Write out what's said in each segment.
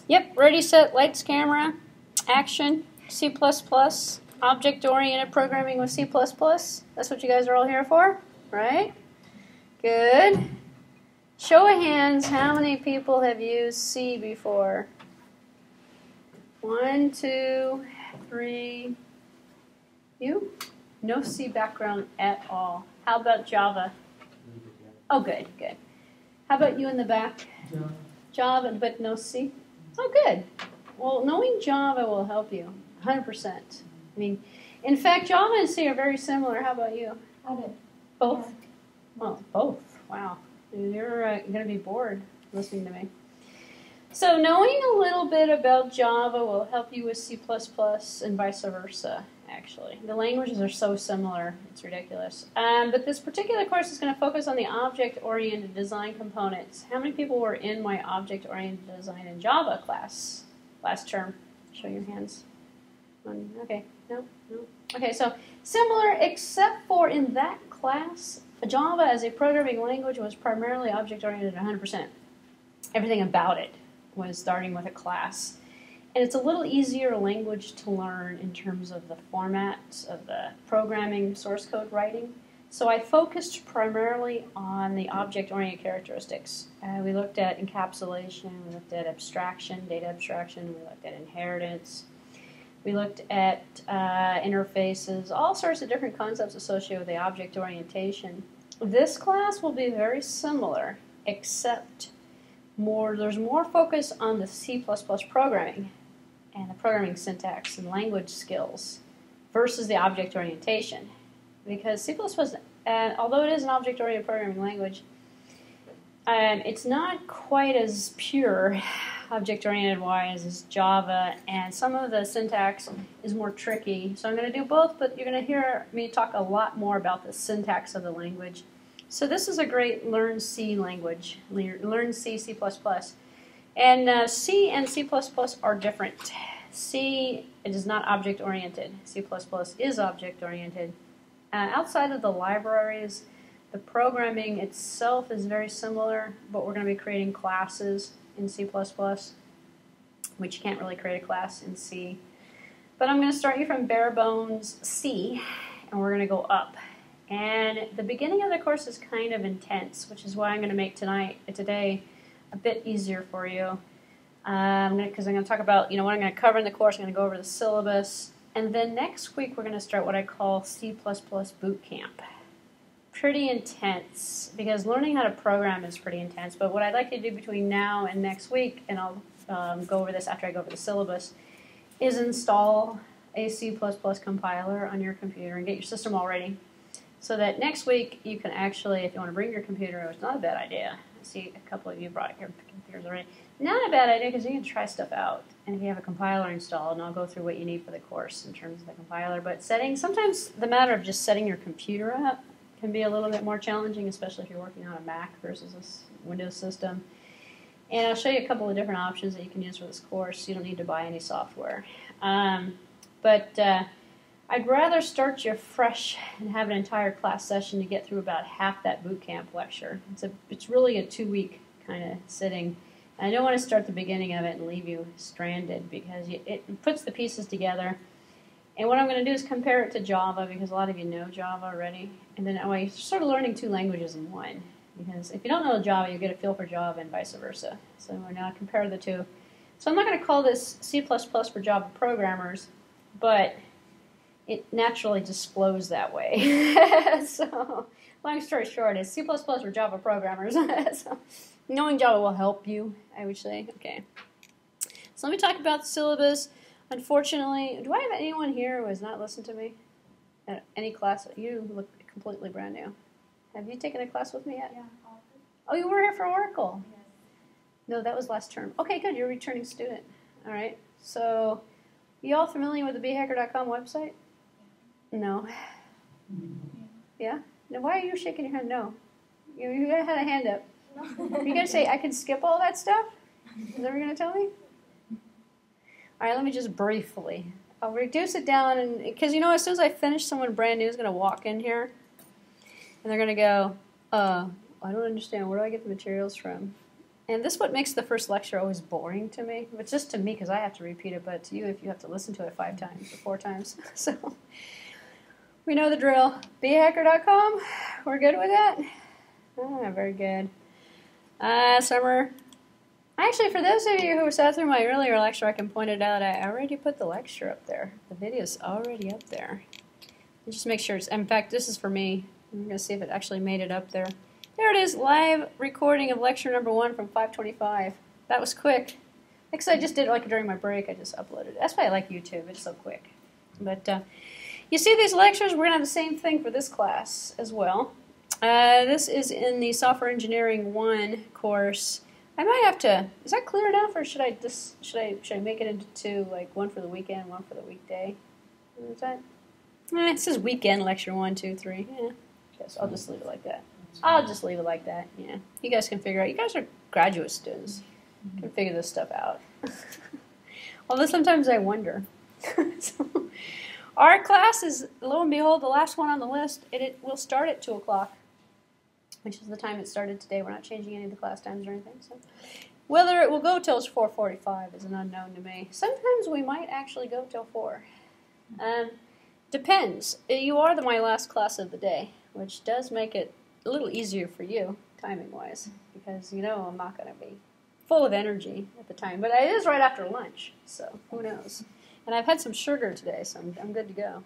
Yep, ready, set, lights, camera, action, C++, object-oriented programming with C++. That's what you guys are all here for, right? Good. Show of hands, how many people have used C before? 1, 2, 3. You? No C background at all. How about Java? Oh, good, good. How about you in the back? Java, but no C? Oh, good. Well, knowing Java will help you, 100%. I mean, in fact, Java and C are very similar. How about you? Both? Oh, both. Wow. You're going to be bored listening to me. So knowing a little bit about Java will help you with C++ and vice versa, actually. The languages are so similar, it's ridiculous. But this particular course is going to focus on the object-oriented design components. How many people were in my object-oriented design in Java class last term? Show your hands. Okay, no. Okay, so similar except for in that class, Java as a programming language was primarily object-oriented 100%. Everything about it was starting with a class. And it's a little easier language to learn in terms of the format of the programming source code writing. So I focused primarily on the object-oriented characteristics. We looked at encapsulation, we looked at abstraction, data abstraction, we looked at inheritance. We looked at interfaces, all sorts of different concepts associated with the object orientation. This class will be very similar, except there's more focus on the C++ programming and the programming syntax and language skills versus the object orientation. Because C++, although it is an object-oriented programming language, it's not quite as pure object-oriented wise as Java, and some of the syntax is more tricky. So I'm going to do both, but you're going to hear me talk a lot more about the syntax of the language. So this is a great Learn C language, Learn C, C++. And C and C++ are different. C, it is not object-oriented. C++ is object-oriented. Outside of the libraries, the programming itself is very similar, but we're going to be creating classes in C++, which you can't really create a class in C. But I'm going to start you from bare bones C, and we're going to go up. And the beginning of the course is kind of intense, which is why I'm going to make today a bit easier for you. Because I'm going to talk about what I'm going to cover in the course. I'm going to go over the syllabus. And then next week we're going to start what I call C++ boot camp. Pretty intense, because learning how to program is pretty intense. But what I'd like to do between now and next week, and I'll go over this after I go over the syllabus, is install a C++ compiler on your computer and get your system all ready. So that next week you can actually, if you want to bring your computer, it's not a bad idea. I see a couple of you brought your computers already. Not a bad idea, because you can try stuff out. And if you have a compiler installed, and I'll go through what you need for the course in terms of the compiler. But sometimes the matter of just setting your computer up can be a little bit more challenging, especially if you're working on a Mac versus a Windows system. And I'll show you a couple of different options that you can use for this course. You don't need to buy any software. I'd rather start you fresh and have an entire class session to get through about half that boot camp lecture. It's really a 2-week kind of sitting. And I don't want to start the beginning of it and leave you stranded, because it puts the pieces together. And what I'm going to do is compare it to Java, because a lot of you know Java already. And then that way you're sort of learning 2 languages in one. Because if you don't know Java, you get a feel for Java and vice versa. So we're now compare the two. So I'm not going to call this C++ for Java programmers, but it naturally just flows that way. So long story short is C++ for Java programmers. So knowing Java will help you, I would say. Okay. So let me talk about the syllabus. Unfortunately, do I have anyone here who has not listened to me at any class? You look completely brand new. Have you taken a class with me yet? Yeah. Oh, you were here for Oracle? Yes. No, that was last term. Okay, good. You're a returning student. All right. So, you all familiar with the bhacker.com website? No. Yeah? Now, why are you shaking your head? No. You had a hand up. No. You're going to say, I can skip all that stuff? Is that what you're going to tell me? All right, let me just briefly. I'll reduce it down, because as soon as I finish, someone brand new is going to walk in here, and they're going to go, I don't understand. Where do I get the materials from? And this is what makes the first lecture always boring to me. It's just to me because I have to repeat it, but to you if you have to listen to it 5 times or 4 times. So we know the drill. Behacker.com, we're good with that? Ah, very good. Summer. Actually, for those of you who sat through my earlier lecture, I can point it out. I already put the lecture up there. The video's already up there. Just make sure it's, in fact, this is for me. I'm going to see if it actually made it up there. There it is, live recording of lecture number 1 from 5:25. That was quick. Because I just did it like during my break, I just uploaded it. That's why I like YouTube, it's so quick. But you see these lectures, we're going to have the same thing for this class as well. This is in the Software Engineering 1 course. I might have to, is that clear enough, or should I make it into 2, like 1 for the weekend, 1 for the weekday? Is that? It says weekend lecture 1, 2, 3. Yeah, guess I'll just leave it like that. I'll just leave it like that. Yeah, you guys can figure out. You guys are graduate students. You can figure this stuff out. Although sometimes I wonder. So, our class is, lo and behold, the last one on the list. It will start at 2 o'clock, which is the time it started today. We're not changing any of the class times or anything. So, whether it will go till 4:45 is an unknown to me. Sometimes we might actually go till 4. Depends. You are my last class of the day, which does make it a little easier for you, timing-wise, because you know I'm not going to be full of energy at the time. But it is right after lunch, so who knows. And I've had some sugar today, so I'm good to go.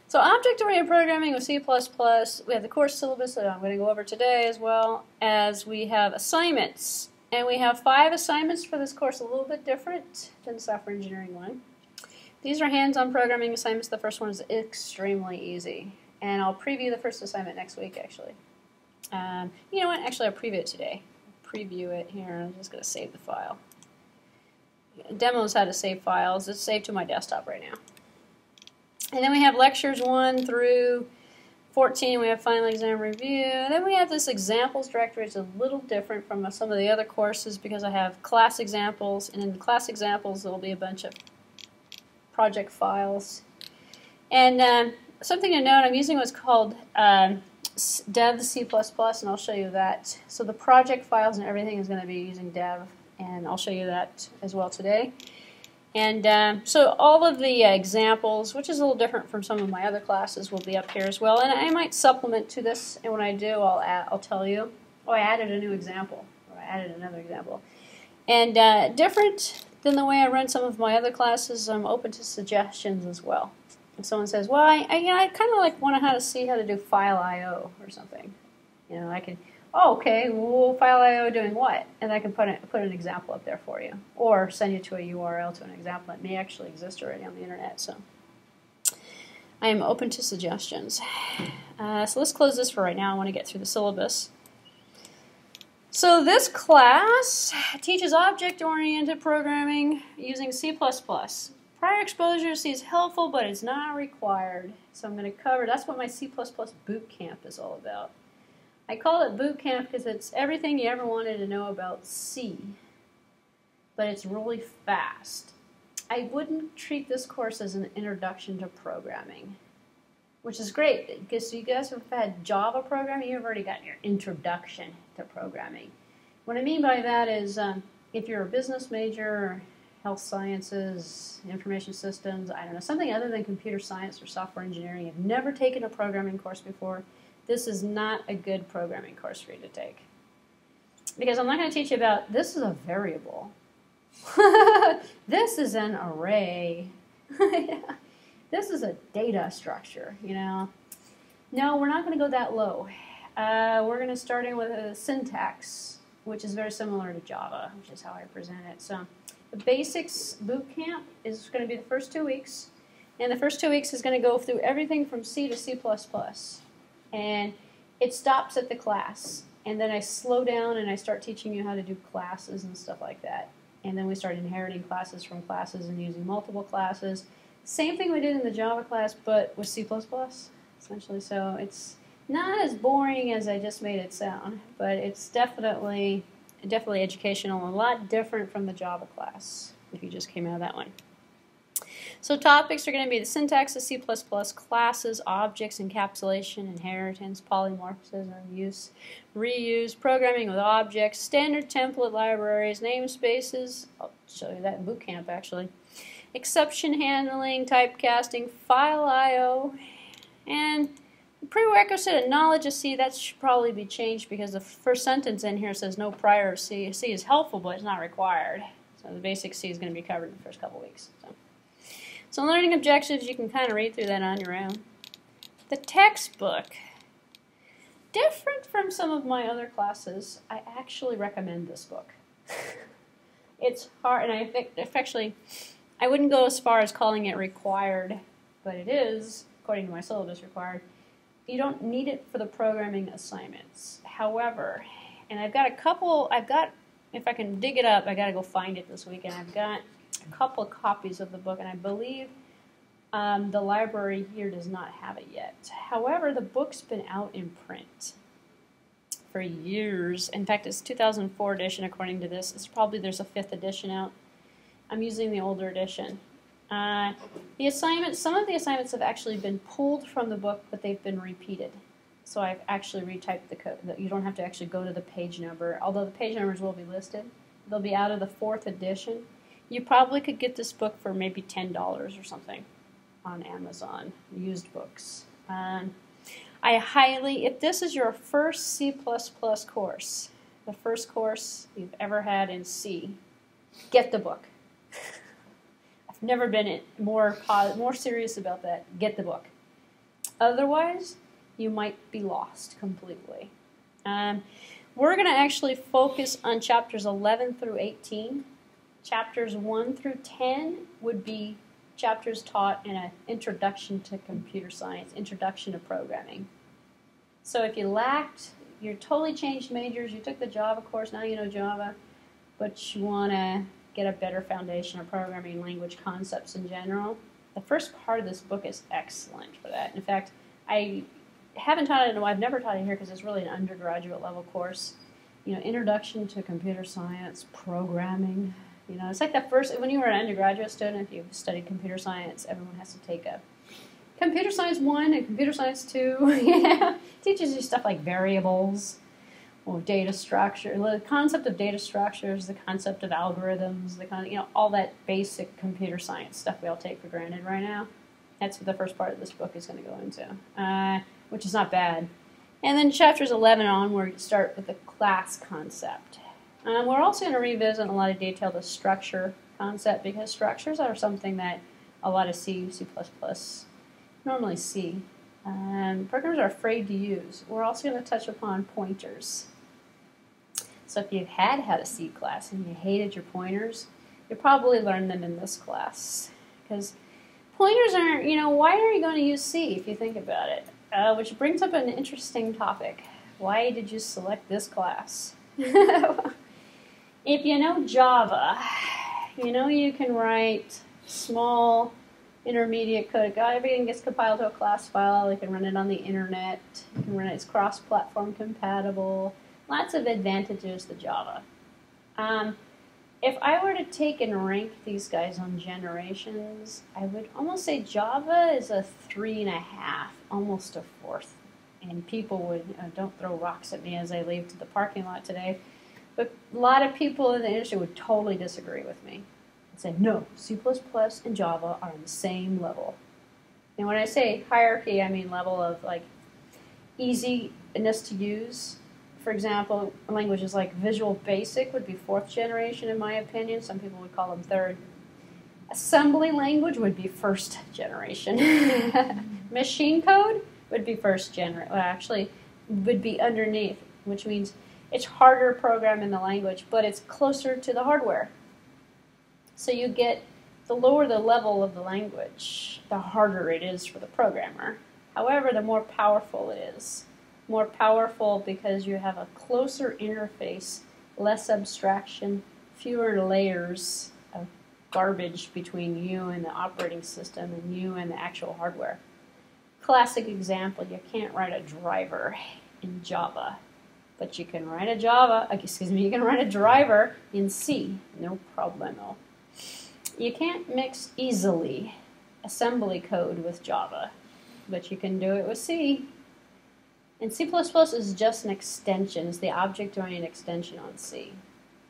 So object-oriented programming with C++, we have the course syllabus that I'm going to go over today, as well as we have assignments. And we have 5 assignments for this course, a little bit different than Software Engineering 1. These are hands-on programming assignments. The first one is extremely easy. And I'll preview the first assignment next week, actually. You know what? Actually, I'll preview it today. Preview it here. I'm just going to save the file. Demos how to save files. It's saved to my desktop right now. And then we have lectures 1 through 14. We have final exam review. And then we have this examples directory. It's a little different from some of the other courses because I have class examples. And in the class examples, there will be a bunch of project files. And something to note, I'm using what's called Dev C++, and I'll show you that. So the project files and everything is going to be using Dev, and I'll show you that as well today. And so all of the examples, which is a little different from some of my other classes, will be up here as well. And I might supplement to this, and when I do, I'll tell you, oh, I added a new example, or I added another example. And different than the way I run some of my other classes, I'm open to suggestions as well. If someone says, well, I kind of like want to see how to do file I/O or something, you know, I can, oh, okay, well, file I/O doing what? And I can put an example up there for you, or send you to a URL to an example that may actually exist already on the internet. So I am open to suggestions. So let's close this for right now. I want to get through the syllabus. So this class teaches object-oriented programming using C++. Prior exposure to C is helpful, but it's not required. So I'm going to cover, that's what my C++ boot camp is all about. I call it boot camp because it's everything you ever wanted to know about C, but it's really fast. I wouldn't treat this course as an introduction to programming, which is great because you guys have had Java programming, you've already got your introduction to programming. What I mean by that is if you're a business major, health sciences, information systems, I don't know, something other than computer science or software engineering, you've never taken a programming course before, this is not a good programming course for you to take. Because I'm not going to teach you about, this is a variable. This is an array. Yeah. This is a data structure, you know. No, we're not going to go that low. We're going to start in with a syntax, which is very similar to Java, which is how I present it. So the basics boot camp is going to be the first 2 weeks. And the first 2 weeks is going to go through everything from C to C++. And it stops at the class. And then I slow down and I start teaching you how to do classes and stuff like that. And then we start inheriting classes from classes and using multiple classes. Same thing we did in the Java class, but with C++, essentially. So it's not as boring as I just made it sound, but it's definitely educational and a lot different from the Java class if you just came out of that one. So topics are going to be the syntax of C++, classes, objects, encapsulation, inheritance, polymorphism, use, reuse, programming with objects, standard template libraries, namespaces. I'll show you that in boot camp actually. Exception handling, typecasting, file I/O, and the prerequisite of knowledge of C, that should probably be changed because the first sentence in here says no prior C. C is helpful, but it's not required. So the basic C is going to be covered in the first couple weeks. So learning objectives, you can kind of read through that on your own. The textbook, different from some of my other classes, I actually recommend this book. It's hard, and I wouldn't go as far as calling it required, but it is, according to my syllabus, required. You don't need it for the programming assignments. However, and if I can dig it up, I got to go find it this weekend. I've got a couple of copies of the book, and I believe the library here does not have it yet. However, the book's been out in print for years. In fact, it's 2004 edition according to this. There's a 5th edition out. I'm using the older edition. Some of the assignments have actually been pulled from the book, but they've been repeated. So I've actually retyped the code. You don't have to actually go to the page number, although the page numbers will be listed. They'll be out of the 4th edition. You probably could get this book for maybe $10 or something on Amazon, used books. If this is your first C++ course, the first course you've ever had in C, get the book. I've never been more serious about that. Get the book. Otherwise, you might be lost completely. We're going to actually focus on chapters 11 through 18. Chapters 1 through 10 would be chapters taught in an introduction to computer science, introduction to programming. So if you totally changed majors, you took the Java course, now you know Java, but you want to get a better foundation of programming language concepts in general, the first part of this book is excellent for that. In fact, I haven't taught it, I've never taught it here because it's really an undergraduate level course. Introduction to computer science, programming. It's like when you were an undergraduate student, if you've studied computer science, everyone has to take a Computer Science 1 and Computer Science 2. Teaches you stuff like variables, or data structure, the concept of data structures, the concept of algorithms, all that basic computer science stuff we all take for granted right now. That's what the first part of this book is going to go into, which is not bad. And then chapters 11 onward start with the class concept. We're also going to revisit in a lot of detail the structure concept, because structures are something that a lot of C++, normally C, programmers are afraid to use. We're also going to touch upon pointers. So if you've had a C class and you hated your pointers, you'll probably learn them in this class. Because pointers aren't, why are you going to use C if you think about it? Which brings up an interesting topic. Why did you select this class? If you know Java, you can write small, intermediate code. Everything gets compiled to a class file. You can run it on the internet. You can run it. It's cross-platform compatible. Lots of advantages to Java. If I were to take and rank these guys on generations, I would almost say Java is a 3.5, almost a 4th. And people would, don't throw rocks at me as I leave to the parking lot today, but a lot of people in the industry would totally disagree with me and say, no, C++ and Java are on the same level. And when I say hierarchy, I mean level of easiness to use. For example, languages like Visual Basic would be 4th generation in my opinion. Some people would call them 3rd. Assembly language would be 1st generation. Machine code would be 1st generation. Well, actually, would be underneath, which means it's harder to program in the language, but it's closer to the hardware. So you get, the lower the level of the language, the harder it is for the programmer. However, the more powerful it is. More powerful because you have a closer interface, less abstraction, fewer layers of garbage between you and the operating system and you and the actual hardware. Classic example, you can't write a driver in Java, but you can write a driver in C, no problemo. You can't mix easily assembly code with Java, but you can do it with C. And C++ is just an extension, it's the object-oriented extension on C.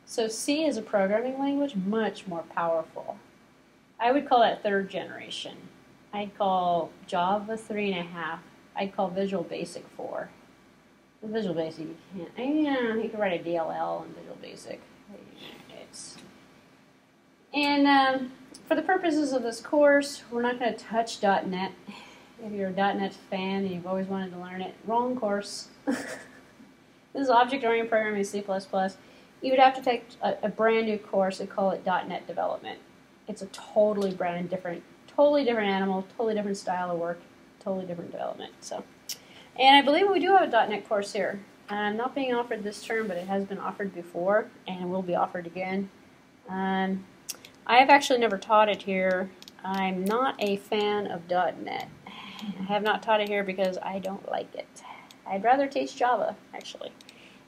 So C is a programming language, much more powerful. I would call that third generation. I'd call Java 3.5. I'd call Visual Basic 4. Visual Basic, you can't. Yeah, you can write a DLL in Visual Basic. For the purposes of this course, we're not going to touch .NET. If you're a .NET fan and you've always wanted to learn it, wrong course. This is object-oriented programming in C++. You would have to take a brand new course and call it .NET Development. It's a totally different animal, totally different style of work, totally different development. And I believe we do have a .NET course here. Not being offered this term, but it has been offered before and will be offered again. I have actually never taught it here. I'm not a fan of .NET. I have not taught it here because I don't like it. I'd rather teach Java, actually.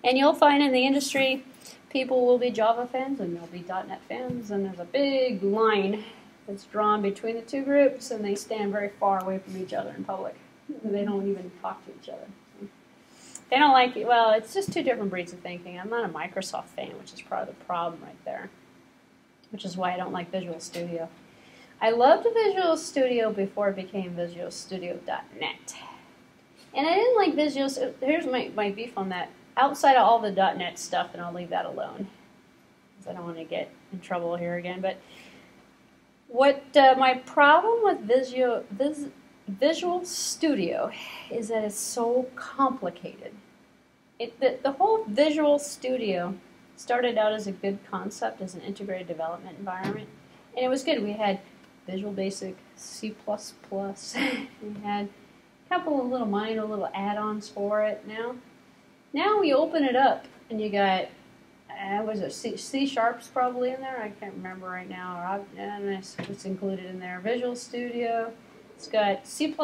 And you'll find in the industry, people will be Java fans and you'll be .NET fans, and there's a big line that's drawn between the two groups, and they stand very far away from each other in public. They don't even talk to each other. They don't like it. Well, it's just two different breeds of thinking. I'm not a Microsoft fan, which is part of the problem right there, which is why I don't like Visual Studio. I loved Visual Studio before it became Visual Studio.net. And I didn't like Visual Studio. Here's my beef on that. Outside of all the .NET stuff, and I'll leave that alone, because I don't want to get in trouble here again. But what my problem with Visual Studio is that it's so complicated. The whole Visual Studio started out as a good concept, as an integrated development environment, and it was good. We had Visual Basic, C++, we had a couple of minor little add-ons for it. Now we open it up, and you got, was it C-sharp's probably in there? I can't remember right now. It's included in there. Visual Studio. It's got C++,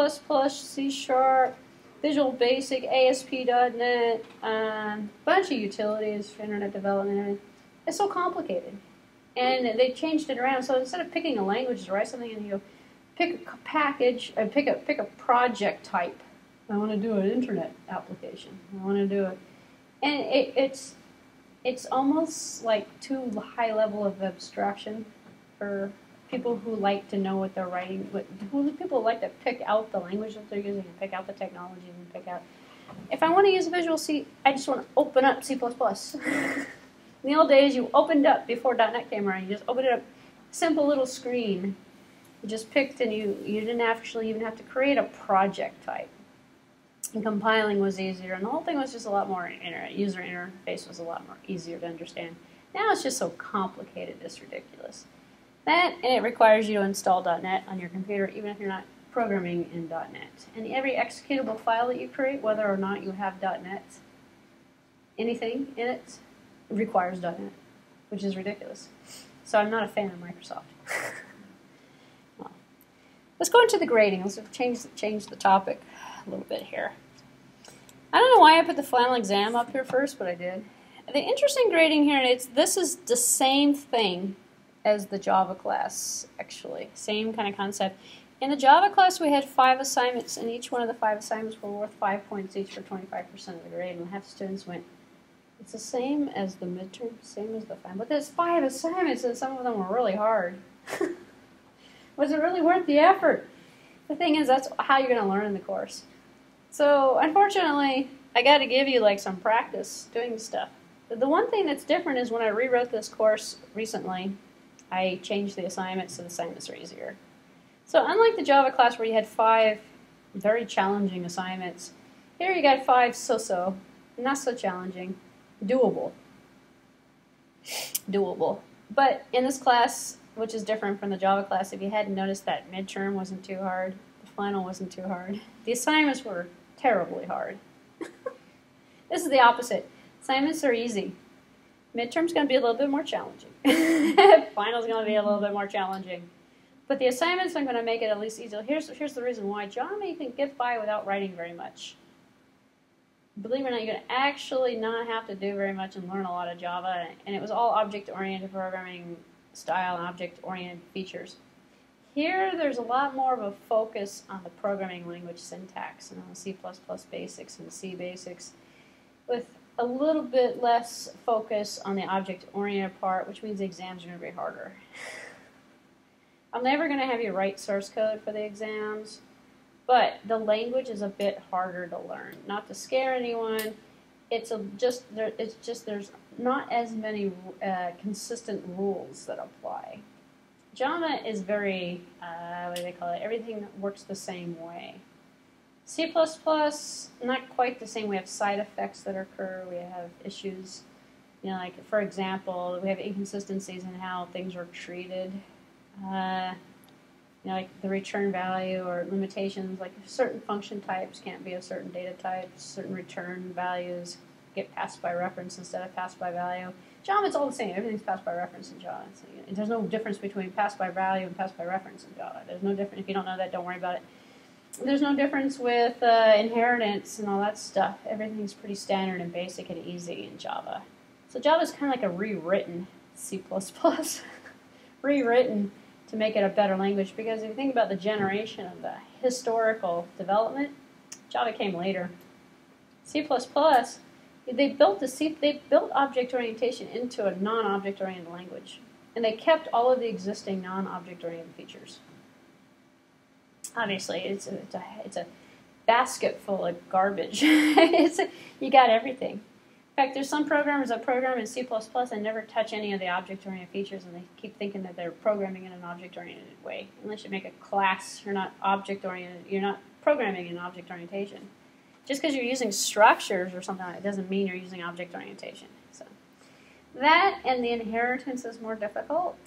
C-sharp, Visual Basic, ASP.NET, bunch of utilities for internet development. It's so complicated. And they changed it around. So instead of picking a language to write something in, you pick a package, or pick a project type. I want to do an internet application. I want to do it. And it's almost like too high level of abstraction for people who like to know what they're writing. People like to pick out the language that they're using and pick out the technologies and pick out. If I want to use Visual C, I just want to open up C++. In the old days, you opened up, before .NET came around, you just opened it up, simple little screen. You just picked, and you didn't actually even have to create a project type. And compiling was easier, and the whole thing was just a lot more, user interface was a lot more easier to understand. Now it's just so complicated, it's ridiculous. And it requires you to install .NET on your computer, even if you're not programming in .NET. And every executable file that you create, whether or not you have .NET, anything in it, requires .NET, which is ridiculous. So I'm not a fan of Microsoft. Well, let's go into the grading. Let's change the topic a little bit here. I don't know why I put the final exam up here first, but I did. The interesting grading here, this is the same thing as the Java class, actually. Same kind of concept. In the Java class, we had 5 assignments, and each one of the 5 assignments were worth 5 points each for 25% of the grade, and half the students went, it's the same as the midterm, same as the final. But there's 5 assignments, and some of them were really hard. Was it really worth the effort? The thing is, that's how you're going to learn in the course. So, unfortunately, I got to give you some practice doing stuff. But the one thing that's different is when I rewrote this course recently, I changed the assignments so the assignments are easier. So unlike the Java class where you had 5 very challenging assignments, here you got 5 so-so, not so challenging, doable. But in this class, which is different from the Java class, if you hadn't noticed, that midterm wasn't too hard, the final wasn't too hard. The assignments were terribly hard. This is the opposite. Assignments are easy. Midterm's going to be a little bit more challenging. Final's going to be a little bit more challenging. But the assignments are going to make it at least easier. Here's the reason why. Java, you can get by without writing very much. Believe it or not, you're going to actually not have to do very much and learn a lot of Java. And it was all object-oriented programming style and object-oriented features. Here, there's a lot more of a focus on the programming language syntax and on the C++ basics and C basics, with a little bit less focus on the object-oriented part, which means the exams are going to be harder. I'm never going to have you write source code for the exams, but the language is a bit harder to learn. Not to scare anyone, it's just there's not as many consistent rules that apply. Java is very, what do they call it? Everything works the same way. C++, not quite the same. We have side effects that occur. We have issues, you know, like, for example, we have inconsistencies in how things are treated. You know, like the return value or limitations, like certain function types can't be a certain data type, certain return values get passed by reference instead of passed by value. Java, it's all the same. Everything's passed by reference in Java. So there's no difference between passed by value and passed by reference in Java. There's no difference. If you don't know that, don't worry about it. There's no difference with inheritance and all that stuff. Everything's pretty standard and basic and easy in Java. So Java is kind of like a rewritten C++, rewritten to make it a better language. Because if you think about the generation of the historical development, Java came later. C++. They built object orientation into a non-object oriented language, and they kept all of the existing non-object oriented features. Obviously, it's a basket full of garbage. You got everything. In fact, there's some programmers that program in C++ and never touch any of the object oriented features, and they keep thinking that they're programming in an object oriented way. Unless you make a class, you're not object oriented. You're not programming in object orientation. Just because you're using structures or something like that doesn't mean you're using object orientation. So that and the inheritance is more difficult.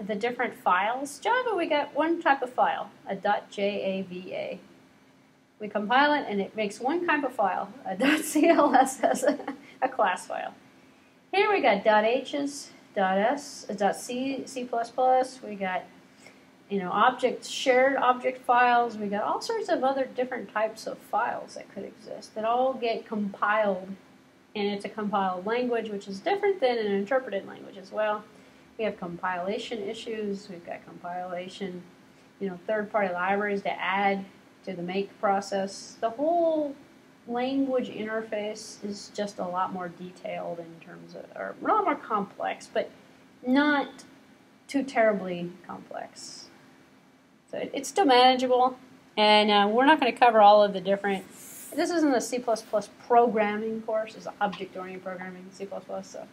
The different files. Java, we got one type of file, a .java. We compile it and it makes one type of file, a .clss, a class file. Here we got .h's, .s, .c, C++. We got, you know, shared object files. We got all sorts of other different types of files that could exist that all get compiled, and it's a compiled language, which is different than an interpreted language as well. We have compilation issues. We've got compilation, you know, third-party libraries to add to the make process. The whole language interface is just a lot more detailed in terms of, or a lot more complex, but not too terribly complex. So it's still manageable, and we're not going to cover all of the different. This isn't a C++ programming course; it's object-oriented programming in C++. So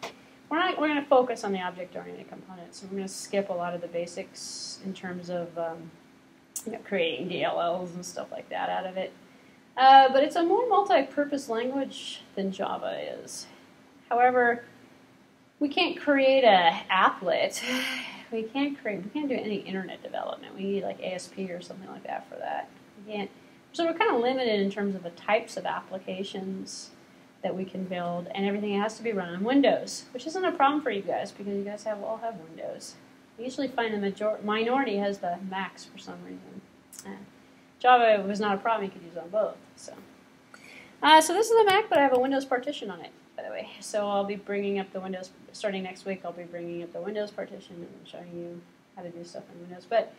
we're going to focus on the object-oriented components. So we're going to skip a lot of the basics in terms of you know, creating DLLs and stuff like that out of it. But it's a more multi-purpose language than Java is. However, we can't create a applet. We can't do any internet development. We need like ASP or something like that for that. We can't. So we're kind of limited in terms of the types of applications that we can build, and everything has to be run on Windows, which isn't a problem for you guys because you guys all have Windows. I usually find the minority has the Macs for some reason. Java was not a problem; you could use on both. So this is the Mac, but I have a Windows partition on it, by the way. So I'll be bringing up the Windows, starting next week, I'll be bringing up the Windows partition and showing you how to do stuff in Windows. But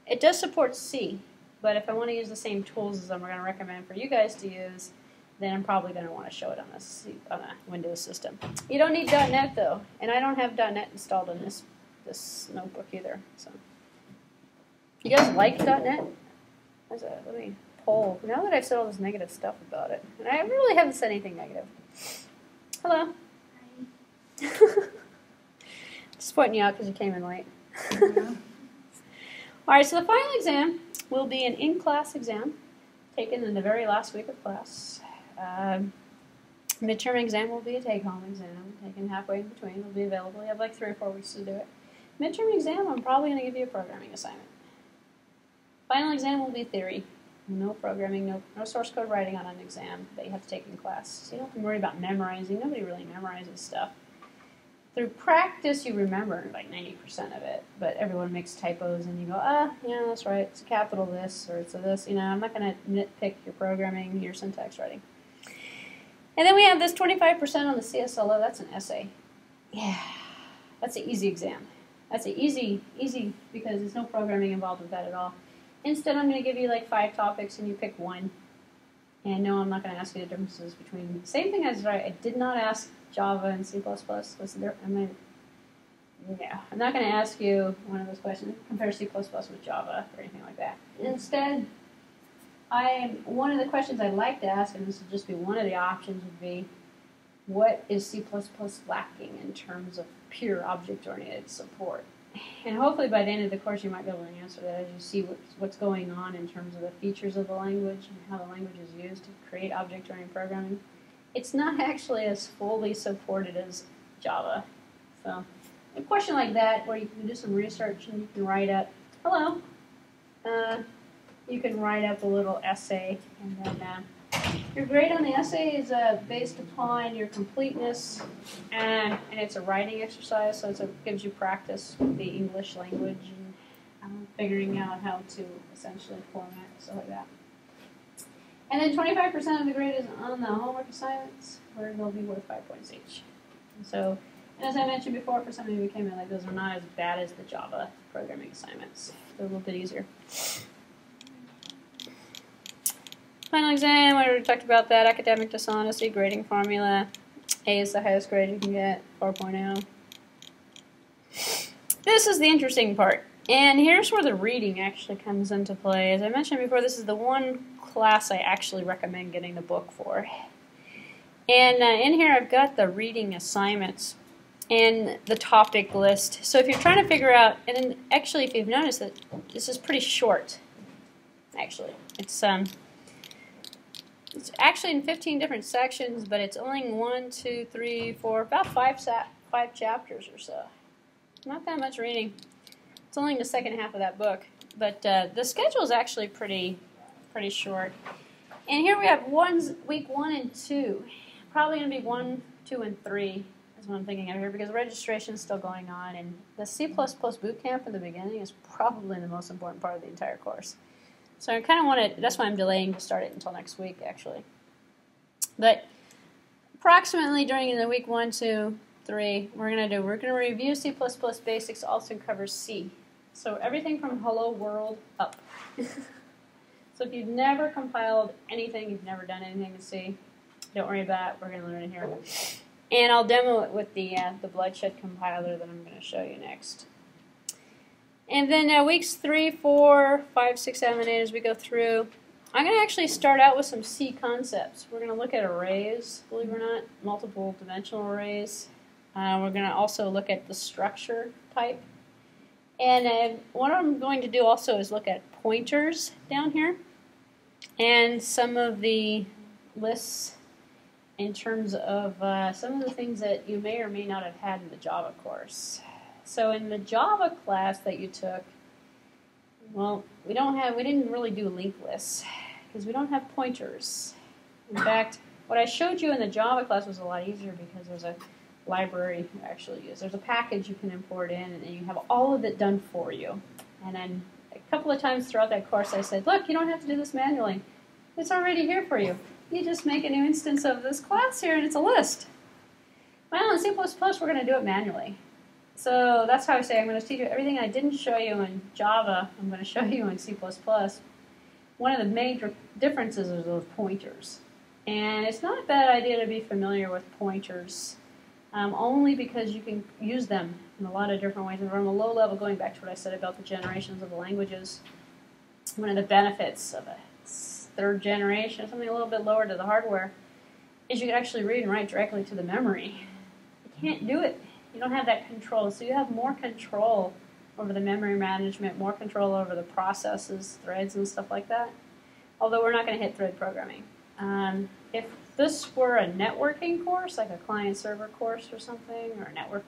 it does support C, but if I want to use the same tools as I'm going to recommend for you guys to use, then I'm probably going to want to show it on a Windows system. You don't need .NET, though, and I don't have .NET installed in this notebook either. So, you guys like .NET? Let me poll. Now that I've said all this negative stuff about it, and I really haven't said anything negative. Hello. Hi. Just pointing you out because you came in late. All right, so the final exam will be an in-class exam taken in the very last week of class. Midterm exam will be a take-home exam taken halfway in between. It'll be available. You have like 3 or 4 weeks to do it. Midterm exam, I'm probably going to give you a programming assignment. Final exam will be theory. No programming, no source code writing on an exam that you have to take in class. So you don't have to worry about memorizing. Nobody really memorizes stuff. Through practice, you remember like 90% of it, but everyone makes typos and you go, yeah, that's right, it's a capital this, or it's a this. You know, I'm not going to nitpick your programming, your syntax writing. And then we have this 25% on the CSLO. That's an essay. Yeah, that's an easy exam. That's an easy because there's no programming involved with that at all. Instead, I'm going to give you like 5 topics and you pick one. And no, I'm not going to ask you the differences between. Same thing as right. I did not ask Java and C++. I'm not going to ask you one of those questions. Compare C++ with Java or anything like that. Instead, one of the questions I'd like to ask, and this would just be one of the options, would be, what is C++ lacking in terms of pure object-oriented support? And hopefully by the end of the course you might be able to answer that as you see what's going on in terms of the features of the language and how the language is used to create object-oriented programming. It's not actually as fully supported as Java. So a question like that where you can do some research and you can write up, you can write up a little essay, and then your grade on the essay is based upon your completeness, and it's a writing exercise, so it gives you practice with the English language and figuring out how to essentially format, stuff like that. And then 25% of the grade is on the homework assignments, where they'll be worth 5 points each. And as I mentioned before, for some of you who came in, those are not as bad as the Java programming assignments. They're a little bit easier. Final exam, we already talked about that. Academic dishonesty, grading formula. A is the highest grade you can get, 4.0. This is the interesting part. And here's where the reading actually comes into play. As I mentioned before, this is the one class I actually recommend getting the book for. And in here I've got the reading assignments and the topic list. So if you're trying to figure out, and then actually if you've noticed that this is pretty short, actually. It's actually in 15 different sections, but it's only 1, 2, 3, 4, about 5 chapters or so. Not that much reading. It's only the second half of that book, but the schedule is actually pretty short. And here we have week 1 and 2. Probably going to be 1, 2, and 3 is what I'm thinking of here, because registration is still going on, and the C++ boot camp in the beginning is probably the most important part of the entire course. So I kind of want to, that's why I'm delaying to start it until next week, actually. But approximately during the week 1, 2, 3, we're going to review C++ basics, also covers C. So everything from Hello World up. So if you've never compiled anything, you've never done anything in C, don't worry about it. We're going to learn it here. And I'll demo it with the Bloodshed compiler that I'm going to show you next. And then weeks 3, 4, 5, 6, 7, 8, as we go through, I'm going to actually start out with some C concepts. We're going to look at arrays, believe it or not, multiple dimensional arrays. We're going to also look at the structure type. And what I'm going to do also is look at pointers down here and some of the lists in terms of some of the things that you may or may not have had in the Java course. So in the Java class that you took, well, we didn't really do linked lists because we don't have pointers. In fact, what I showed you in the Java class was a lot easier because there's a library you actually use. There's a package you can import in, and you have all of it done for you. And then a couple of times throughout that course I said, look, you don't have to do this manually. It's already here for you. You just make a new instance of this class here, and it's a list. Well, in C++, we're going to do it manually. So that's how I say I'm going to teach you everything I didn't show you in Java, I'm going to show you in C++. One of the major differences is those pointers. And it's not a bad idea to be familiar with pointers, only because you can use them in a lot of different ways. And from a low level, going back to what I said about the generations of the languages, one of the benefits of a third generation, something a little bit lower to the hardware, is you can actually read and write directly to the memory. You can't do it. You don't have that control, so you have more control over the memory management, more control over the processes, threads, and stuff like that. Although we're not going to hit thread programming. If this were a networking course, like a client-server course or something, or a network,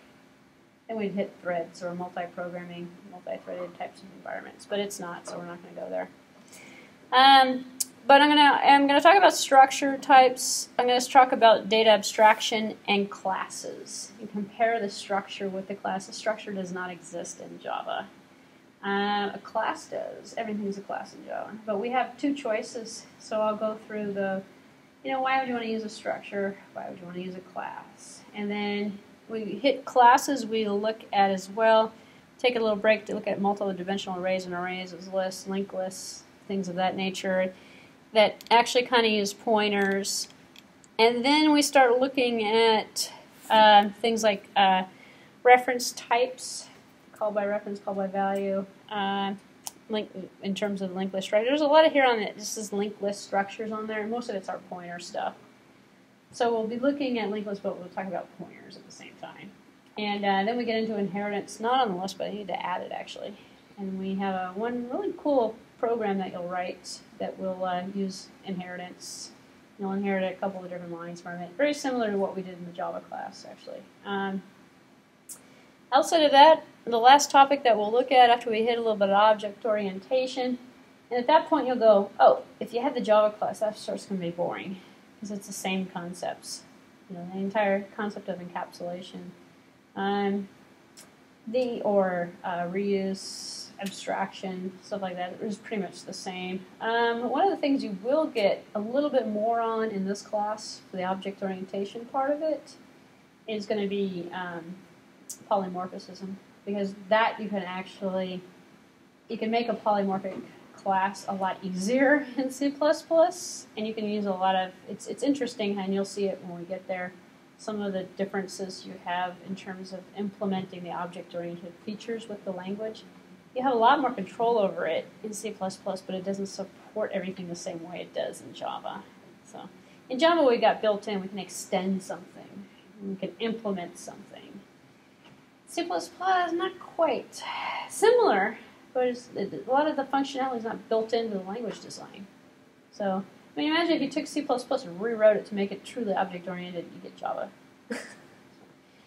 then we'd hit threads or multi-programming, multi-threaded types of environments. But it's not, so we're not going to go there. But I'm gonna talk about structure types. I'm going to talk about data abstraction and classes. You compare the structure with the class. The structure does not exist in Java. A class does. Everything's a class in Java. But we have two choices. So I'll go through the, why would you want to use a structure? Why would you want to use a class? And then we hit classes. We look at as well take a little break to look at multi-dimensional arrays and arrays as lists, linked lists, things of that nature that actually kind of use pointers. And then we start looking at things like reference types, call by reference, call by value, link in terms of linked list structure. There's a lot of here on it. This is linked list structures on there, and most of it's our pointer stuff. So we'll be looking at linked lists, but we'll talk about pointers at the same time. And then we get into inheritance, not on the list, but I need to add it actually. And we have one really cool program that you'll write that will use inheritance. You'll inherit a couple of different lines from it. Very similar to what we did in the Java class, actually. Outside of that, the last topic that we'll look at after we hit a little bit of object orientation, and at that point you'll go, oh, if you had the Java class, that starts going to be boring, because it's the same concepts. You know, the entire concept of encapsulation. Reuse, abstraction, stuff like that is pretty much the same. One of the things you will get a little bit more on in this class for the object orientation part of it is going to be polymorphism, because that you can make a polymorphic class a lot easier in C++, and you can use a lot of, it's interesting, and you'll see it when we get there, some of the differences you have in terms of implementing the object-oriented features with the language. You have a lot more control over it in C++, but it doesn't support everything the same way it does in Java. So in Java, we got built in, we can extend something, we can implement something. C++ is not quite similar, but a lot of the functionality is not built into the language design. So, I mean, imagine if you took C++ and rewrote it to make it truly object-oriented, you get Java.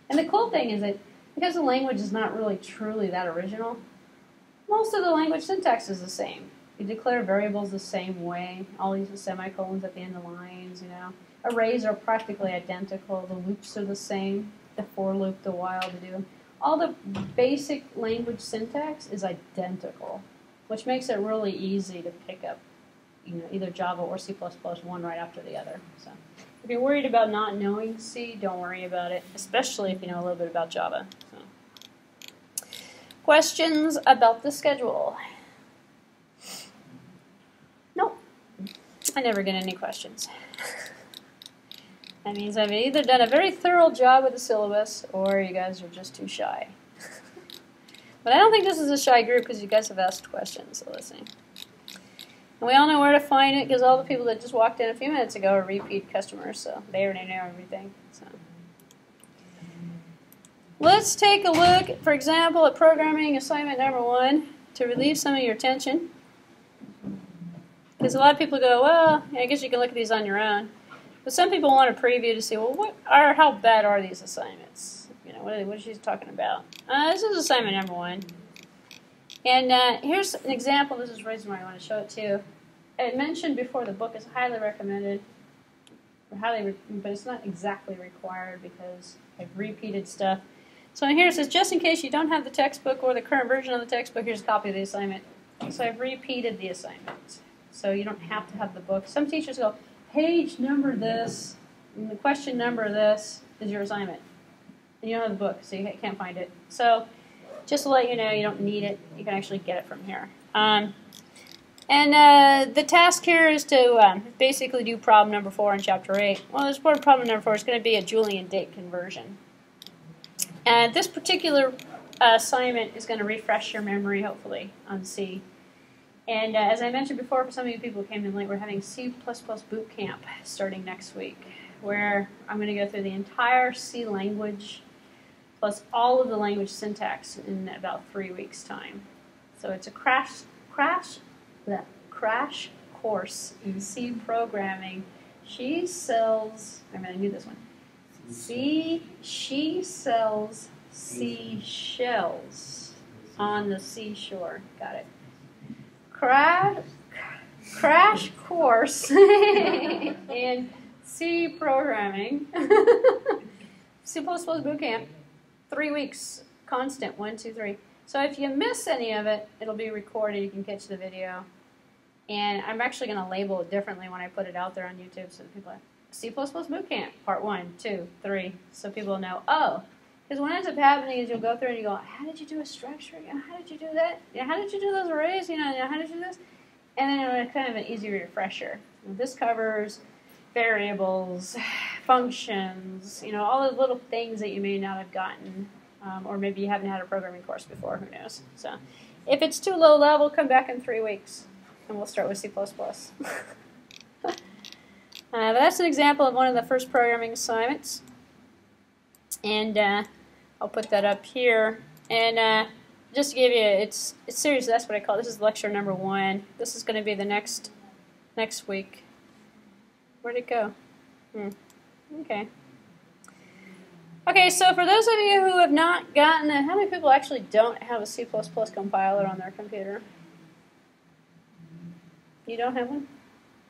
And the cool thing is that because the language is not really truly that original, most of the language syntax is the same. You declare variables the same way, all use the semicolons at the end of lines, you know. Arrays are practically identical, the loops are the same, the for loop, the while, the do. All the basic language syntax is identical, which makes it really easy to pick up, you know, either Java or C++ one right after the other. So, if you're worried about not knowing C, don't worry about it, especially if you know a little bit about Java. So. Questions about the schedule? Nope. I never get any questions. That means I've either done a very thorough job with the syllabus, or you guys are just too shy. But I don't think this is a shy group, because you guys have asked questions, so let's see. And we all know where to find it, because all the people that just walked in a few minutes ago are repeat customers, so they already know everything. So. Let's take a look, for example, at programming assignment number 1 to relieve some of your tension. Because a lot of people go, well, I guess you can look at these on your own. But some people want a preview to see, well, how bad are these assignments? You know, what is she talking about? This is assignment number 1. And here's an example. This is the reason why I want to show it to you. I mentioned before the book is highly recommended, but it's not exactly required because I've repeated stuff. So here it says, just in case you don't have the textbook or the current version of the textbook, here's a copy of the assignment. So I've repeated the assignment. So you don't have to have the book. Some teachers go, page number this, and the question number this is your assignment. And you don't have the book, so you can't find it. So just to let you know, you don't need it. You can actually get it from here. The task here is to basically do problem number 4 in chapter 8. Well, this problem number 4 is going to be a Julian date conversion. And this particular assignment is going to refresh your memory, hopefully, on C. And as I mentioned before, for some of you people who came in late, we're having C++ boot camp starting next week, where I'm going to go through the entire C language plus all of the language syntax in about 3 weeks' time. So it's a crash course in C programming. She sells, I'm going to do this one. She sells seashells on the seashore. Got it. Crash course in C programming. C++ bootcamp, 3 weeks, constant, 1, 2, 3. So if you miss any of it, it'll be recorded. You can catch the video. And I'm actually going to label it differently when I put it out there on YouTube, so people are C++ bootcamp, part 1, 2, 3, so people know, oh, Because what ends up happening is you'll go through and you go, how did you do a structure? You know, how did you do that? You know, how did you do those arrays? You know, how did you do this? And then it's kind of an easy refresher. This covers variables, functions, you know, all those little things that you may not have gotten, or maybe you haven't had a programming course before, who knows. So if it's too low level, come back in 3 weeks, and we'll start with C++. But that's an example of one of the first programming assignments. And I'll put that up here. And just to give you, it's serious, that's what I call it. This is lecture number 1. This is going to be the next week. Where'd it go? Okay. Okay, so for those of you who have not gotten it, how many people actually don't have a C++ compiler on their computer? You don't have one?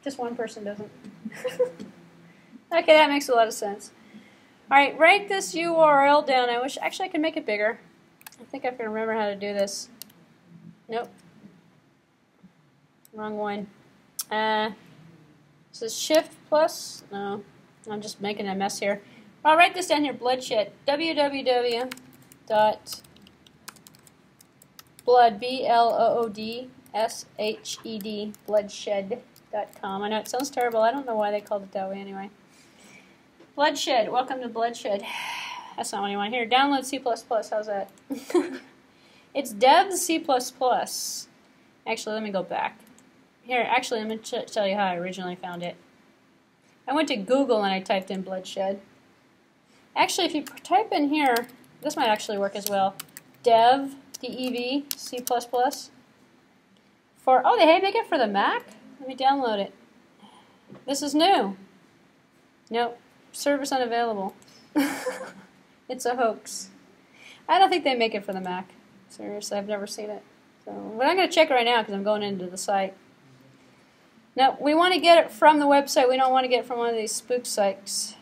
Just one person doesn't. Okay, that makes a lot of sense. All right, write this URL down. I wish, actually I can make it bigger. I think I can remember how to do this. Nope. Wrong one. This is Shift plus. No, I'm just making a mess here. I'll write this down here. Bloodshed. www.blood, BLOODSHED, bloodshed.com. I know it sounds terrible. I don't know why they called it that way anyway. Bloodshed. Welcome to Bloodshed. That's not what you want to hear. Download C++. How's that? It's dev C++. Actually, let me go back. Here, actually, let me tell you how I originally found it. I went to Google and I typed in Bloodshed. Actually, if you type in here, this might actually work as well. Dev, D-E-V, C++. Oh, they make it for the Mac? Let me download it. This is new. Nope. Service unavailable. It's a hoax. I don't think they make it for the Mac. Seriously, I've never seen it. So, but I'm going to check it right now because I'm going into the site. Now, we want to get it from the website. We don't want to get it from one of these spoof sites.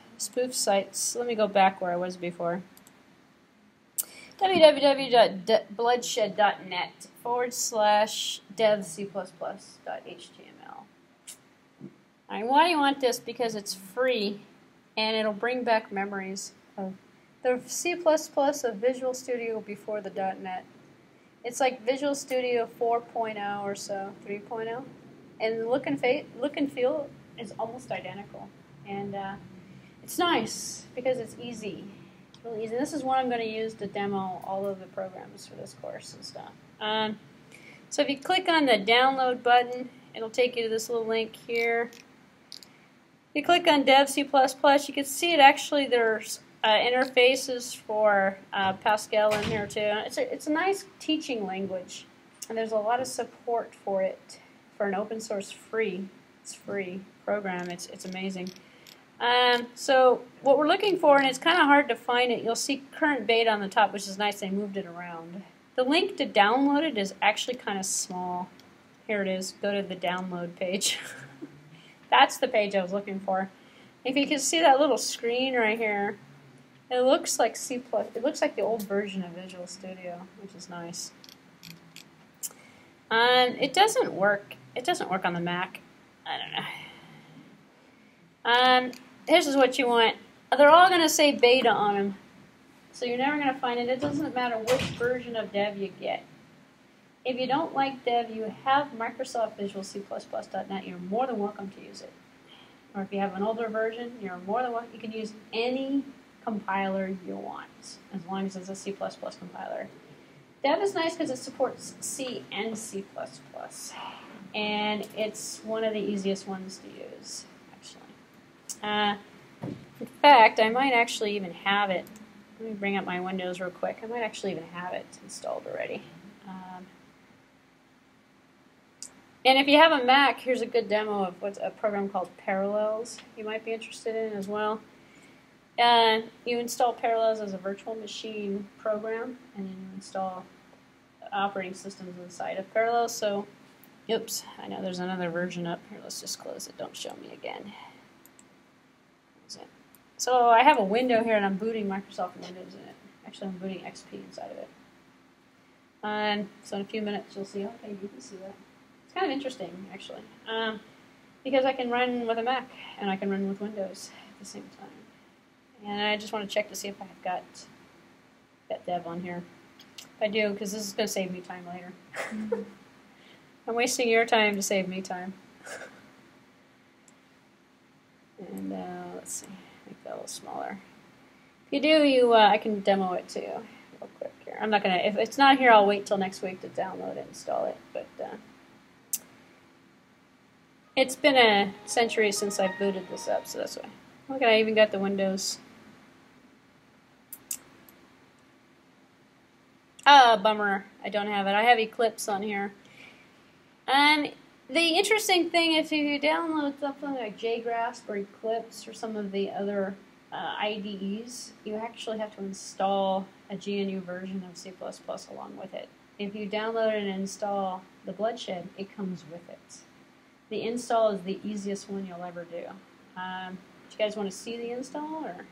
Let me go back where I was before. www.bloodshed.net/dev-c++.html. All right, why do you want this? Because it's free, and it'll bring back memories of the C++ of Visual Studio before the .NET. It's like Visual Studio 4.0 or so, 3.0. And the look and feel is almost identical. And it's nice because it's easy. It's really easy. This is one I'm going to use to demo all of the programs for this course and stuff. So if you click on the download button, it'll take you to this little link here. If you click on Dev C++, you can see it actually there's interfaces for Pascal in here too. It's a nice teaching language, and there's a lot of support for it for an open source free program. It's amazing. So what we're looking for, and it's kind of hard to find it, you'll see current beta on the top, which is nice. They moved it around. The link to download it is actually kind of small. Here it is. Go to the download page. That's the page I was looking for. If you can see that little screen right here, it looks like C++. It looks like the old version of Visual Studio, which is nice. It doesn't work. It doesn't work on the Mac. I don't know. This is what you want. They're all going to say beta on them, so you're never going to find it. It doesn't matter which version of Dev you get. If you don't like Dev, you have Microsoft Visual C++.net. You're more than welcome to use it. Or if you have an older version, you're more than welcome. You can use any compiler you want, as long as it's a C++ compiler. Dev is nice because it supports C and C++, and it's one of the easiest ones to use, actually. In fact, I might actually even have it. Let me bring up my Windows real quick. I might actually even have it installed already. And if you have a Mac, here's a good demo of what's a program called Parallels you might be interested in as well. You install Parallels as a virtual machine program, and then you install operating systems inside of Parallels. So, oops, I know there's another version up here. Let's just close it. Don't show me again. So I have a window here, and I'm booting Microsoft Windows in it. Actually, I'm booting XP inside of it. So in a few minutes, you'll see. Okay, you can see that. It's kind of interesting, actually, because I can run with a Mac and I can run with Windows at the same time. And I just want to check to see if I've got Got dev on here. I do, because this is going to save me time later. I'm wasting your time to save me time. And let's see, make that a little smaller. If you do, I can demo it too, real quick here. I'm not gonna. If it's not here, I'll wait till next week to download it and install it. But it's been a century since I booted this up, so that's why. Look, I even got the Windows. Ah, bummer. I don't have it. I have Eclipse on here. The interesting thing, if you download something like JGrasp or Eclipse or some of the other IDEs, you actually have to install a GNU version of C++ along with it. If you download and install the Bloodshed, it comes with it. The install is the easiest one you'll ever do. Do you guys want to see the install, or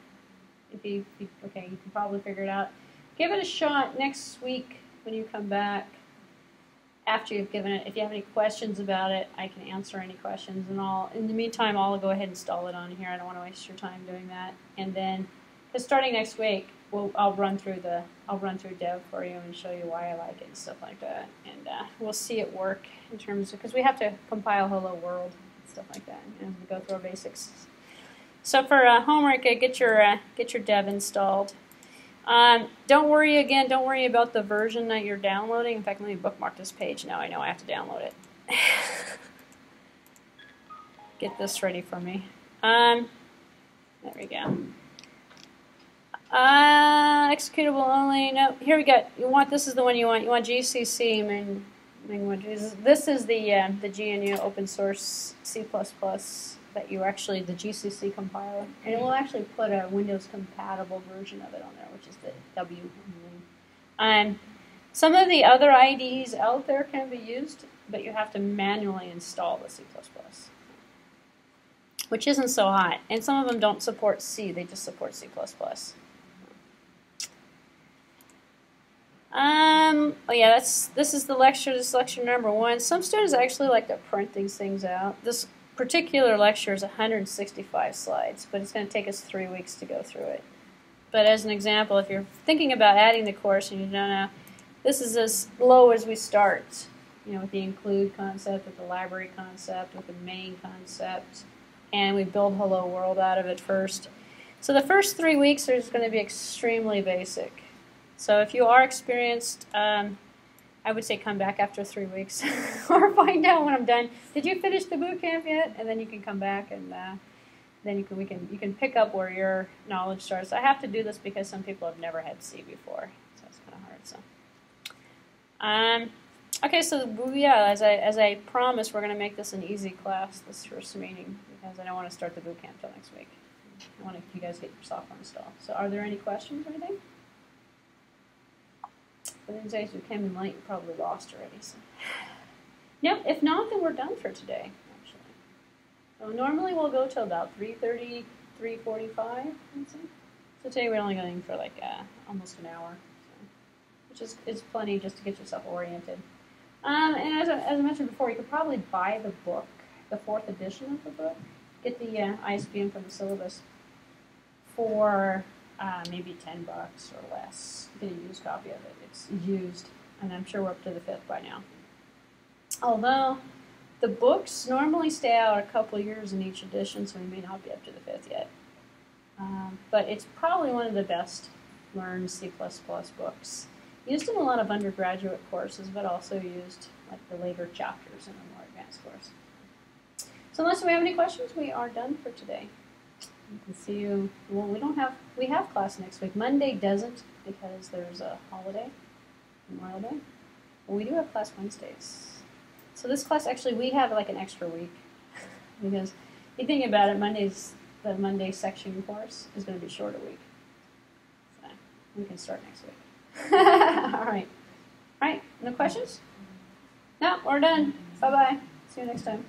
okay, you can probably figure it out. Give it a shot next week when you come back. After you've given it, if you have any questions about it, I can answer any questions. And in the meantime, I'll go ahead and install it on here. I don't want to waste your time doing that. And then, because starting next week, I'll run through dev for you and show you why I like it and stuff like that. And we'll see it work in terms of, because we have to compile Hello World and stuff like that as we go through our basics. So for homework, get your dev installed. Don't worry about the version that you're downloading. In fact, let me bookmark this page now. I know I have to download it. Get this ready for me. There we go. Executable only. No, here we go. This is the one you want. You want GCC main languages. This is the GNU open source C++ that you actually, the GCC compiler, and it will actually put a Windows compatible version of it on there, which is the W. Some of the other IDEs out there can be used, but you have to manually install the C++, which isn't so hot. And some of them don't support C; they just support C++. Oh yeah, this is the lecture. This is lecture number 1. Some students actually like to print these things out. This particular lecture is 165 slides, but it's going to take us 3 weeks to go through it. But as an example, if you're thinking about adding the course and you don't know, this is as low as we start, with the include concept, with the library concept, with the main concept, and we build Hello World out of it first. So the first 3 weeks are going to be extremely basic. So if you are experienced, I would say come back after 3 weeks or find out when I'm done. Did you finish the boot camp yet? And then you can come back and then you can pick up where your knowledge starts. I have to do this because some people have never had C before, so it's kind of hard. So, okay, so yeah, as I promised, we're going to make this an easy class this first meeting because I don't want to start the boot camp till next week. I want you guys to get your software installed. So, are there any questions or anything? For those days who came in late, you probably lost already. So. No, if not, then we're done for today, actually. So normally we'll go till about 3:30, 3:45. So today we're only going for like almost an hour, so, which is plenty just to get yourself oriented. And as I mentioned before, you could probably buy the book, the 4th edition of the book, get the ISBN from the syllabus for maybe $10 or less. Get a used copy of it. It's used, and I'm sure we're up to the 5th by now. Although the books normally stay out a couple years in each edition, so we may not be up to the 5th yet. But it's probably one of the best learned C++ books. Used in a lot of undergraduate courses, but also used like the later chapters in a more advanced course. So unless we have any questions, we are done for today. We can see you. Well, we have class next week. Monday doesn't because there's a holiday, Memorial Day. But we do have class Wednesdays. So this class, actually, we have like an extra week because if you think about it, the Monday section course is going to be a shorter week. So we can start next week. All right. No questions? No, we're done. Bye-bye. See you next time.